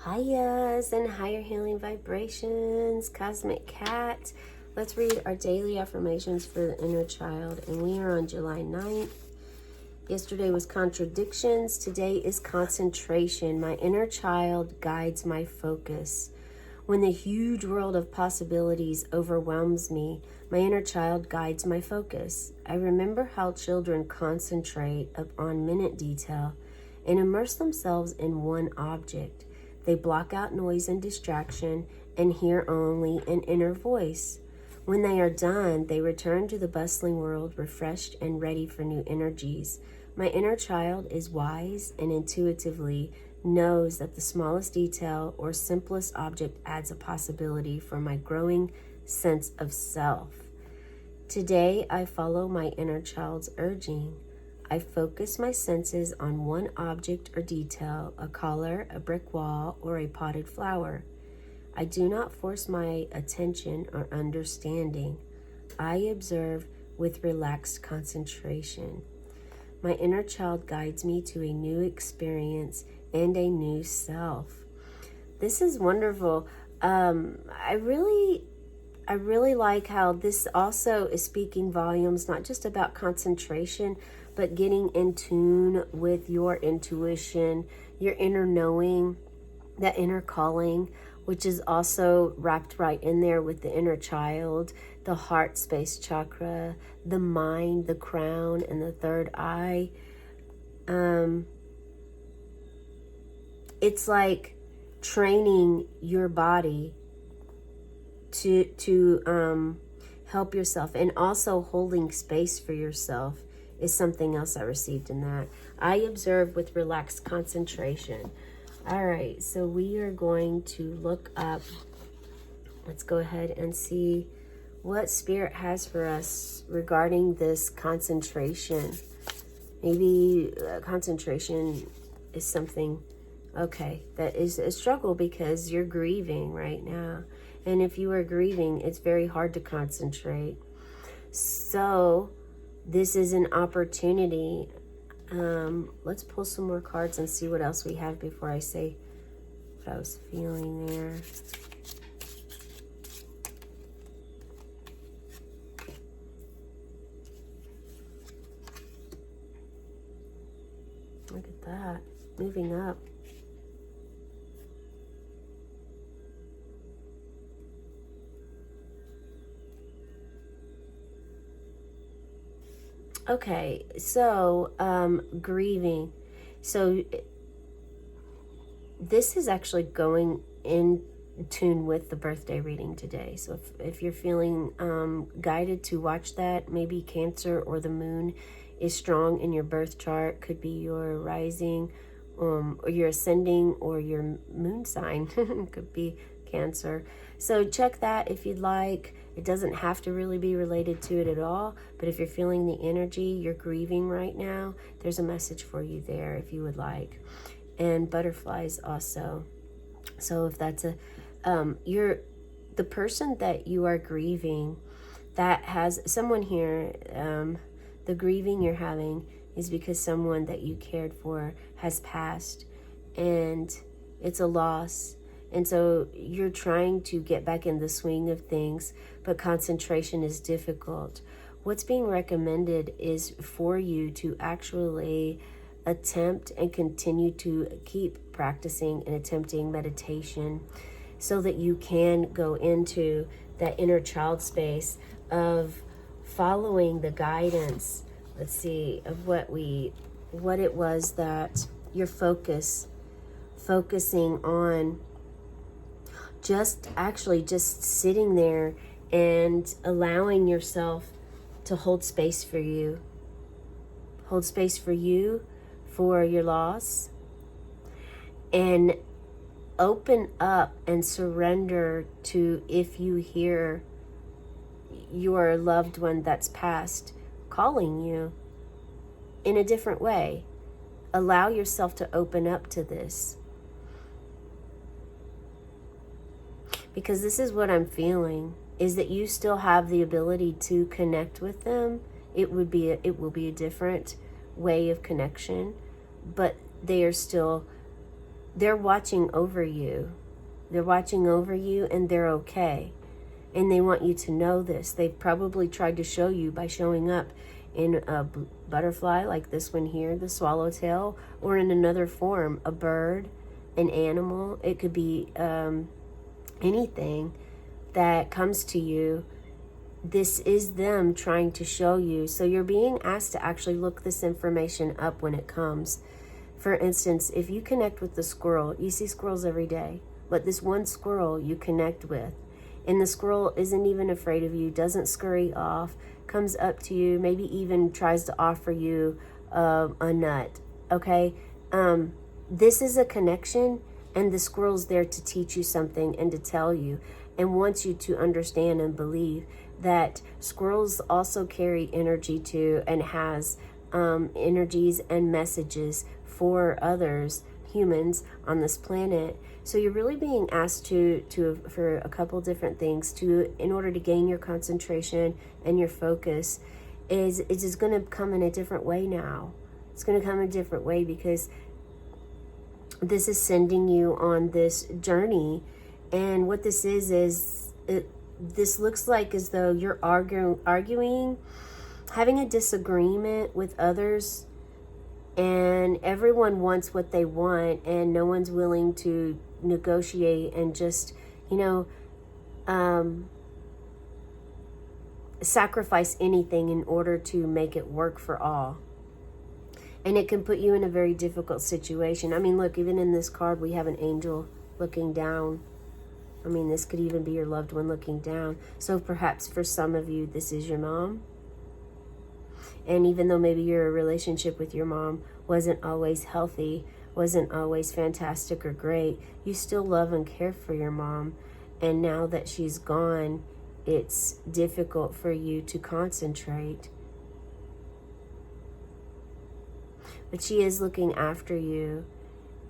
Highas and higher healing vibrations, Cosmic Cat. Let's read our daily affirmations for the inner child. And we are on July 9th. Yesterday was contradictions. Today is concentration. My inner child guides my focus. When the huge world of possibilities overwhelms me, my inner child guides my focus. I remember how children concentrate upon minute detail and immerse themselves in one object. They block out noise and distraction and hear only an inner voice. When they are done, they return to the bustling world refreshed and ready for new energies. My inner child is wise and intuitively knows that the smallest detail or simplest object adds a possibility for my growing sense of self. Today, I follow my inner child's urging. I focus my senses on one object or detail, a color, a brick wall, or a potted flower. I do not force my attention or understanding. I observe with relaxed concentration. My inner child guides me to a new experience and a new self. This is wonderful. I really like how this also is speaking volumes, not just about concentration, but getting in tune with your intuition, your inner knowing, that inner calling, which is also wrapped right in there with the inner child, the heart space chakra, the mind, the crown, and the third eye. It's like training your body to help yourself, and also holding space for yourself is something else I received in that. I observe with relaxed concentration. All right, so we are going to look up. Let's go ahead and see what Spirit has for us regarding this concentration. Maybe concentration is something, okay, that is a struggle because you're grieving right now. And if you are grieving, it's very hard to concentrate. So this is an opportunity. Let's pull some more cards and see what else we have before I say what I was feeling there. Look at that. Moving up. Okay, so grieving. So this is actually going in tune with the birthday reading today. So if you're feeling guided to watch that, maybe Cancer or the moon is strong in your birth chart. Could be your rising, or your ascending, or your moon sign. Could be Cancer. So check that if you'd like. It doesn't have to really be related to it at all, but if you're feeling the energy, you're grieving right now, there's a message for you there if you would like. And butterflies also. So if that's you're the person that you are grieving, that has someone here, the grieving you're having is because someone that you cared for has passed, and it's a loss. And so you're trying to get back in the swing of things, but concentration is difficult. What's being recommended is for you to actually attempt and continue to keep practicing and attempting meditation so that you can go into that inner child space of following the guidance, let's see, of what it was that you're focusing on. Just sitting there and allowing yourself to hold space for you. Hold space for you, for your loss, and open up and surrender to if you hear your loved one that's passed calling you in a different way. Allow yourself to open up to this. Because this is what I'm feeling, is that you still have the ability to connect with them. It will be a different way of connection, but they are still they're watching over you. They're watching over you, and they're okay. And they want you to know this. They've probably tried to show you by showing up in a butterfly like this one here, the swallowtail, or in another form, a bird, an animal. It could be anything that comes to you. This is them trying to show you. So you're being asked to actually look this information up when it comes. For instance, if you connect with the squirrel, you see squirrels every day, but this one squirrel you connect with, and the squirrel isn't even afraid of you, doesn't scurry off, comes up to you, maybe even tries to offer you a nut, okay? This is a connection, and the squirrel's there to teach you something and to tell you and wants you to understand and believe that squirrels also carry energy too, and has energies and messages for others, humans on this planet. So you're really being asked for a couple different things in order to gain your concentration and your focus. Is going to come in a different way now. It's going to come in a different way because this is sending you on this journey. And what this is this looks like as though you're arguing, having a disagreement with others, and everyone wants what they want, and no one's willing to negotiate and just, sacrifice anything in order to make it work for all. And it can put you in a very difficult situation. I mean, look, even in this card, we have an angel looking down. I mean, this could even be your loved one looking down. So perhaps for some of you, this is your mom. And even though maybe your relationship with your mom wasn't always healthy, wasn't always fantastic or great, you still love and care for your mom. And now that she's gone, it's difficult for you to concentrate. But she is looking after you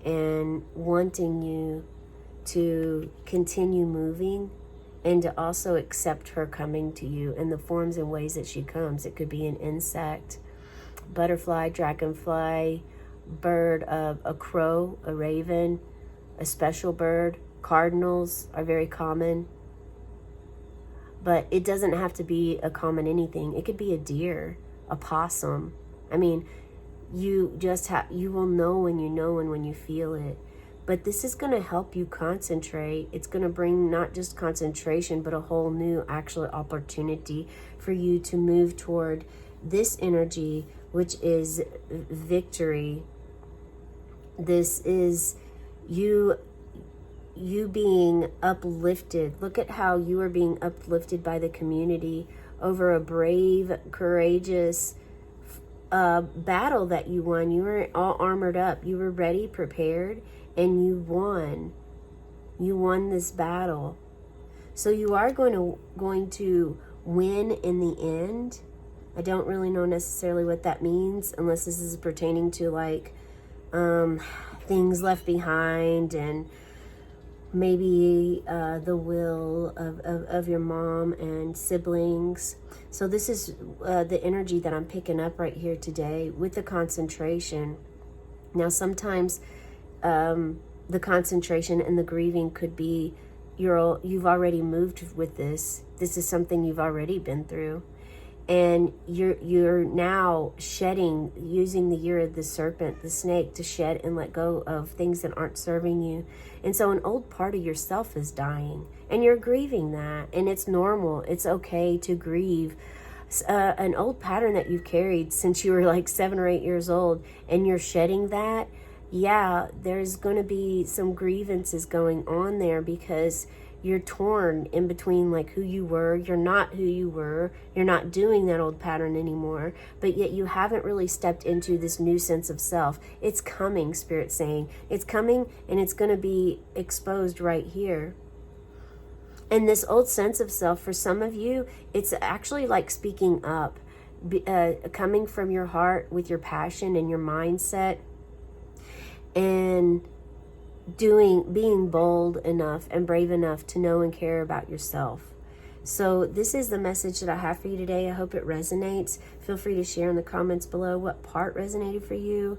and wanting you to continue moving, and to also accept her coming to you in the forms and ways that she comes. It could be an insect, butterfly, dragonfly, bird, a crow, a raven, a special bird. Cardinals are very common. But it doesn't have to be a common anything. It could be a deer, a possum. I mean, you will know when you know and when you feel it. But this is going to help you concentrate. It's going to bring not just concentration, but a whole new actual opportunity for you to move toward this energy, which is victory. This is you being uplifted. Look at how you are being uplifted by the community over a brave, courageous battle that you won. You were all armored up. You were ready, prepared, and you won. You won this battle. So you are going to win in the end. I don't really know necessarily what that means, unless this is pertaining to like things left behind, and maybe the will of your mom and siblings. So this is the energy that I'm picking up right here today with the concentration. Now sometimes the concentration and the grieving could be you've already moved with this. This is something you've already been through. And you're now shedding, using the year of the serpent, the snake, to shed and let go of things that aren't serving you. And so an old part of yourself is dying, and you're grieving that. And it's normal. It's okay to grieve an old pattern that you've carried since you were like 7 or 8 years old, and you're shedding that. Yeah, there's going to be some grievances going on there because you're torn in between like who you were. You're not who you were. You're not doing that old pattern anymore, but yet you haven't really stepped into this new sense of self. It's coming, Spirit's saying. It's coming, and it's going to be exposed right here. And this old sense of self, for some of you, it's actually like speaking up, coming from your heart with your passion and your mindset, and being bold enough and brave enough to know and care about yourself. So this is the message that I have for you today. I hope it resonates. Feel free to share in the comments below what part resonated for you.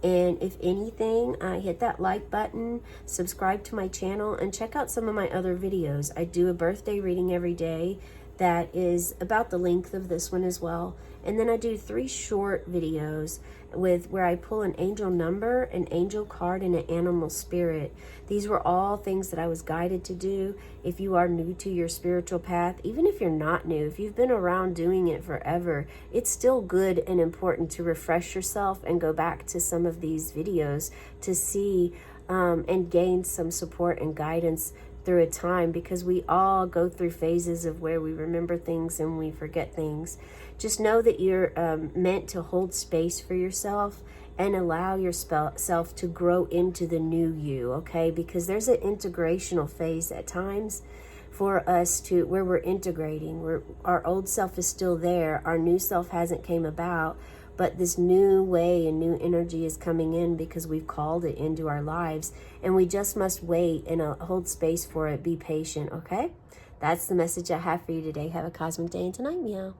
And if anything, hit that like button, subscribe to my channel, and check out some of my other videos. I do a birthday reading every day that is about the length of this one as well. And then I do 3 short videos where I pull an angel number, an angel card, and an animal spirit. These were all things that I was guided to do. If you are new to your spiritual path, even if you're not new, if you've been around doing it forever, it's still good and important to refresh yourself and go back to some of these videos to see and gain some support and guidance through a time, because we all go through phases of where we remember things and we forget things. Just know that you're meant to hold space for yourself and allow yourself to grow into the new you, okay? Because there's an integrational phase at times for us to where we're integrating. Our old self is still there. Our new self hasn't came about, but this new way and new energy is coming in because we've called it into our lives, and we just must wait and hold space for it. Be patient, okay? That's the message I have for you today. Have a cosmic day and tonight, meow.